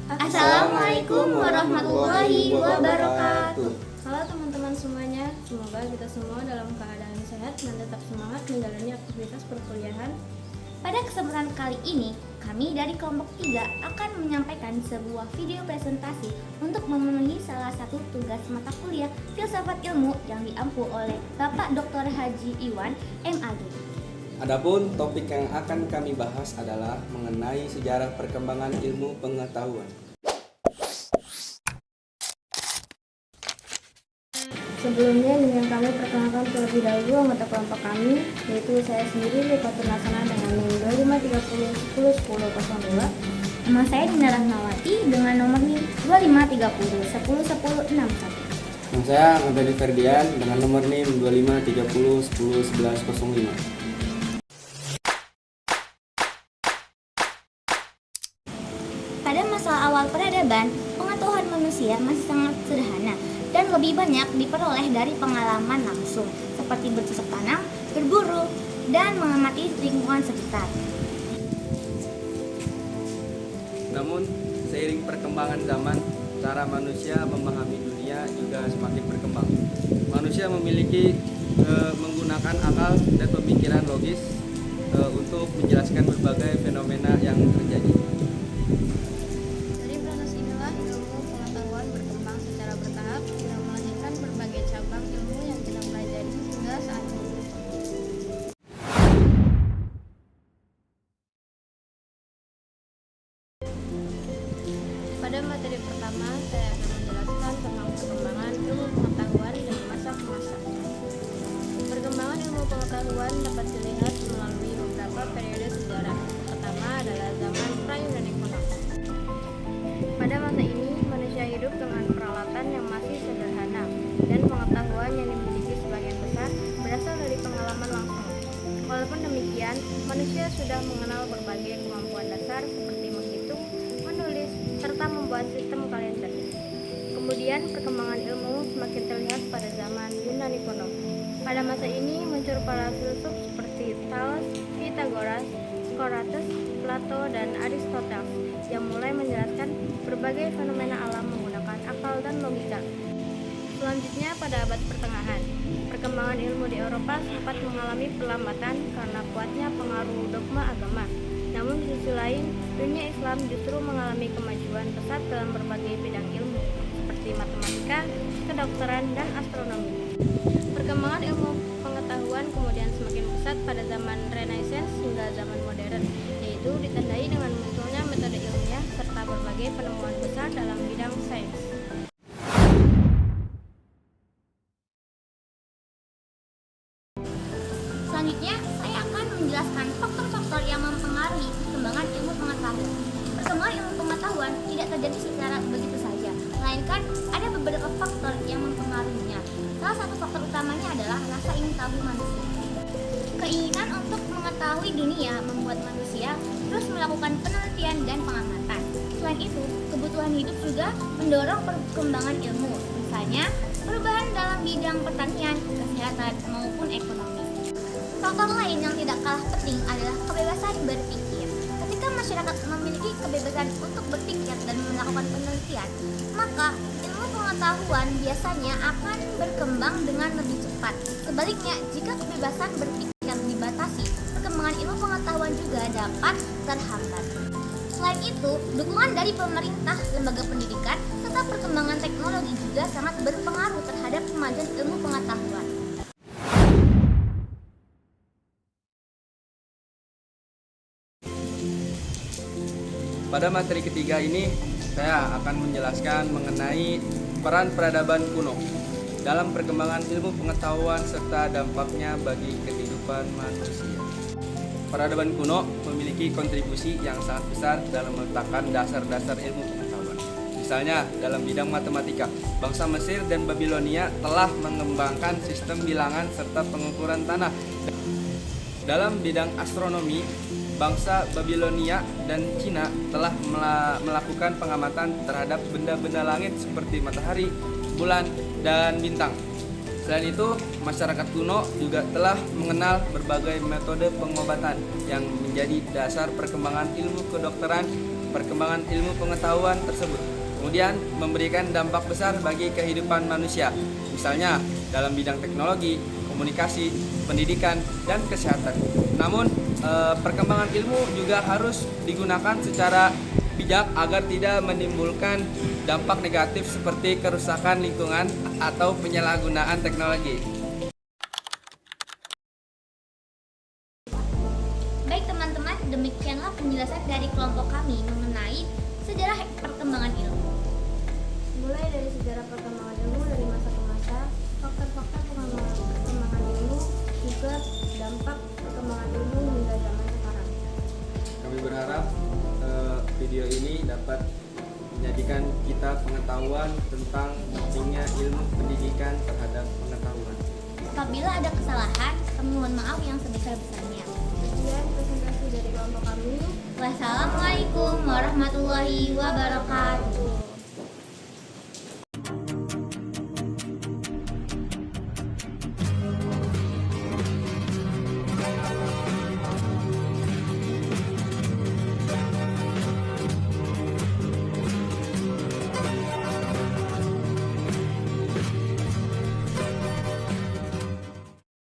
Assalamualaikum warahmatullahi wabarakatuh. Halo teman-teman semuanya, semoga kita semua dalam keadaan sehat dan tetap semangat menjalani aktivitas perkuliahan. Pada kesempatan kali ini, kami dari kelompok 3 akan menyampaikan sebuah video presentasi untuk memenuhi salah satu tugas mata kuliah Filsafat Ilmu yang diampu oleh Bapak Dr. Haji Iwan, MAG. Adapun topik yang akan kami bahas adalah mengenai sejarah perkembangan ilmu pengetahuan. Sebelumnya dengan kami perkenalkan terlebih dahulu anggota kelompok kami, yaitu saya sendiri Likotur Nasana dengan NIM 2530101002. Nama saya Dina Rahmawati dengan nomor NIM 2530 101061. Dan saya Ngadani Ferdian dengan nomor NIM 2530 101105. Pada masa awal peradaban, pengetahuan manusia masih sangat sederhana dan lebih banyak diperoleh dari pengalaman langsung, seperti bercocok tanam, berburu, dan mengamati lingkungan sekitar. Namun, seiring perkembangan zaman, cara manusia memahami dunia juga semakin berkembang. Manusia memiliki menggunakan akal dan pemikiran logis untuk menjelaskan berbagai fenomena yang terjadi. Dari proses inilah ilmu pengetahuan berkembang secara bertahap yang melahirkan berbagai cabang ilmu yang kita pelajari hingga saat ini. Pada materi pertama, saya akan menjelaskan tentang perkembangan ilmu pengetahuan dari masa ke masa. Perkembangan ilmu pengetahuan dapat dilihat melalui beberapa periode sejarah. Pertama adalah zaman pra-Yunani kuno. Pada masa ini, manusia hidup dengan peralatan yang masih sederhana dan pengetahuan yang dimiliki sebagian besar berasal dari pengalaman langsung. Walaupun demikian, manusia sudah mengenal berbagai kemampuan dasar seperti menghitung, menulis, serta membuat sistem kalender. Kemudian perkembangan ilmu semakin terlihat pada zaman Yunani kuno. Pada masa ini muncul para filsuf seperti Thales, Pythagoras, Socrates, Plato, dan Aristoteles yang mulai menjelaskan berbagai fenomena alam menggunakan akal dan logika. Selanjutnya pada abad pertengahan, perkembangan ilmu di Eropa sempat mengalami perlambatan karena kuatnya pengaruh dogma agama. Namun di sisi lain, dunia Islam justru mengalami kemajuan pesat dalam berbagai bidang ilmu, seperti matematika, kedokteran, dan astronomi. Perkembangan ilmu pengetahuan kemudian semakin pesat pada zaman Renaissance hingga zaman modern, yaitu ditandai dengan munculnya metode ilmiah serta berbagai penemuan besar dalam bidang sains. Selanjutnya, saya akan menjelaskan faktor-faktor yang mempengaruhi perkembangan ilmu pengetahuan. Perkembangan ilmu pengetahuan tidak terjadi secara begitu saja, melainkan ada beberapa faktor yang mempengaruhinya. Salah satu faktor utamanya adalah rasa ingin tahu manusia. Keinginan untuk mengetahui dunia membuat manusia terus melakukan penelitian dan pengamatan. Selain itu, kebutuhan hidup juga mendorong perkembangan ilmu, misalnya perubahan dalam bidang pertanian, kesehatan, maupun ekonomi. Faktor lain yang tidak kalah penting adalah kebebasan berpikir. Ketika masyarakat memiliki kebebasan untuk berpikir dan melakukan penelitian, maka ilmu pengetahuan biasanya akan berkembang dengan lebih cepat. Sebaliknya, jika kebebasan berpikir dibatasi, perkembangan ilmu pengetahuan juga dapat terhambat. Selain itu, dukungan dari pemerintah, lembaga pendidikan, serta perkembangan teknologi juga sangat berpengaruh terhadap kemajuan ilmu pengetahuan. Pada materi ketiga ini, saya akan menjelaskan mengenai peran peradaban kuno dalam perkembangan ilmu pengetahuan serta dampaknya bagi kehidupan manusia. Peradaban kuno memiliki kontribusi yang sangat besar dalam meletakkan dasar-dasar ilmu pengetahuan. Misalnya, dalam bidang matematika, bangsa Mesir dan Babilonia telah mengembangkan sistem bilangan serta pengukuran tanah. Dalam bidang astronomi, bangsa Babilonia dan Cina telah melakukan pengamatan terhadap benda-benda langit seperti matahari, bulan, dan bintang. Selain itu, masyarakat kuno juga telah mengenal berbagai metode pengobatan yang menjadi dasar perkembangan ilmu kedokteran perkembangan ilmu pengetahuan tersebut, kemudian memberikan dampak besar bagi kehidupan manusia, misalnya dalam bidang teknologi, komunikasi, pendidikan, dan kesehatan. Namun, perkembangan ilmu juga harus digunakan secara bijak agar tidak menimbulkan dampak negatif seperti kerusakan lingkungan atau penyalahgunaan teknologi. Baik teman-teman, demikianlah penjelasan dari kelompok kami mengenai sejarah perkembangan ilmu. Mulai dari sejarah perkembangan ilmu dari masa ke masa, faktor-faktor perkembangan ilmu, juga dampak perkembangan ilmu hingga zaman sekarang. Kami berharap video ini dapat menjadikan kita pengetahuan tentang pentingnya ilmu pendidikan terhadap pengetahuan. Apabila ada kesalahan, kami mohon maaf yang sebesar-besarnya. Sekian presentasi dari kelompok kami. Wassalamualaikum warahmatullahi wabarakatuh.